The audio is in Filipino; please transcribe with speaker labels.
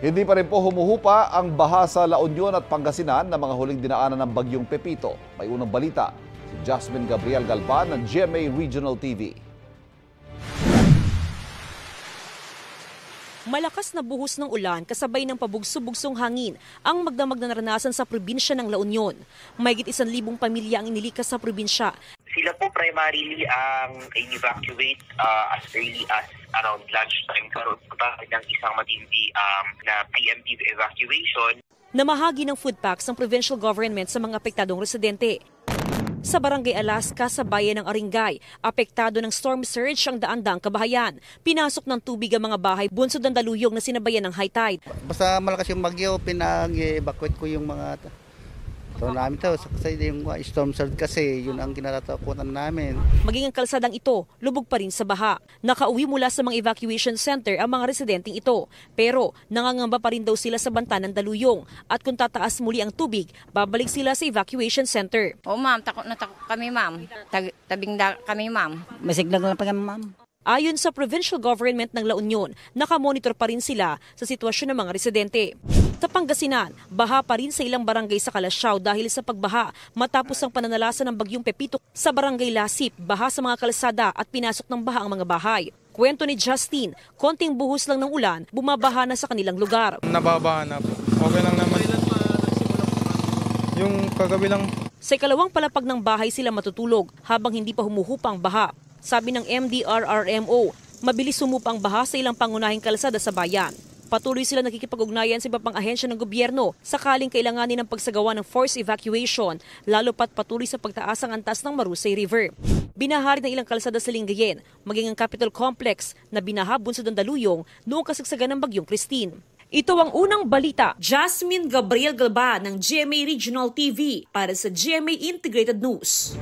Speaker 1: Hindi pa rin po humuhupa ang baha sa La Union at Pangasinan na mga huling dinaanan ng bagyong Pepito. May unang balita si Jasmine Gabriel Galban ng GMA Regional TV.
Speaker 2: Malakas na buhos ng ulan kasabay ng pabugso-bugsong hangin ang magdamag na naranasan sa probinsya ng La Union. Mahigit 1,000 pamilya ang inilikas sa probinsya.
Speaker 3: Sila po primarily ang evacuate as early as around lunchtime. Karoon po tayo ng isang matindi na preemptive evacuation.
Speaker 2: Namahagi ng food packs ng provincial government sa mga apektadong residente. Sa Barangay Alaska sa bayan ng Aringay, apektado ng storm surge ang daan-daang kabahayan. Pinasok ng tubig ang mga bahay bunsod ng daluyong na sinabayan ng high tide.
Speaker 4: Basta malakas yung bagyo, pinag-evacuate ko yung mga namin kasi yung storm surge kasi yun ang kinatatakutan namin.
Speaker 2: Maging ang kalsadang ito, lubog pa rin sa baha. Nakauwi mula sa mga evacuation center ang mga residenteng ito. Pero nangangamba pa rin daw sila sa banta ng daluyong. At kung tataas muli ang tubig, babalik sila sa evacuation center.
Speaker 5: Oo ma'am, takot na takot kami ma'am. Tabing kami ma'am.
Speaker 6: Masiglag lang pa kami ma'am.
Speaker 2: Ayon sa provincial government ng La Union, nakamonitor pa rin sila sa sitwasyon ng mga residente. Sa Pangasinan, baha pa rin sa ilang barangay sa Calasiao dahil sa pagbaha matapos ang pananalasa ng bagyong Pepito. Sa barangay Lasip, baha sa mga kalsada at pinasok ng baha ang mga bahay. Kwento ni Justine, konting buhos lang ng ulan, bumabaha na sa kanilang lugar.
Speaker 7: Nababaha na po. Okay lang naman. Yung kagabi lang.
Speaker 2: Sa ikalawang palapag ng bahay sila matutulog habang hindi pa humuhupa ang baha. Sabi ng MDRRMO, mabilis sumupa ang baha sa ilang pangunahing kalsada sa bayan. Patuloy sila nakikipag-ugnayan sa iba pang ahensya ng gobyerno sakaling kailanganin ng pagsagawa ng forced evacuation, lalo pat patuloy sa pagtaas ang antas ng Marusay River. Binahari ng ilang kalsada sa Lingayen, maging ang Capitol Complex na binaha bunsod ng daluyong noong kasagsagan ng bagyong Christine. Ito ang unang balita. Jasmine Gabriel Galban ng GMA Regional TV para sa GMA Integrated News.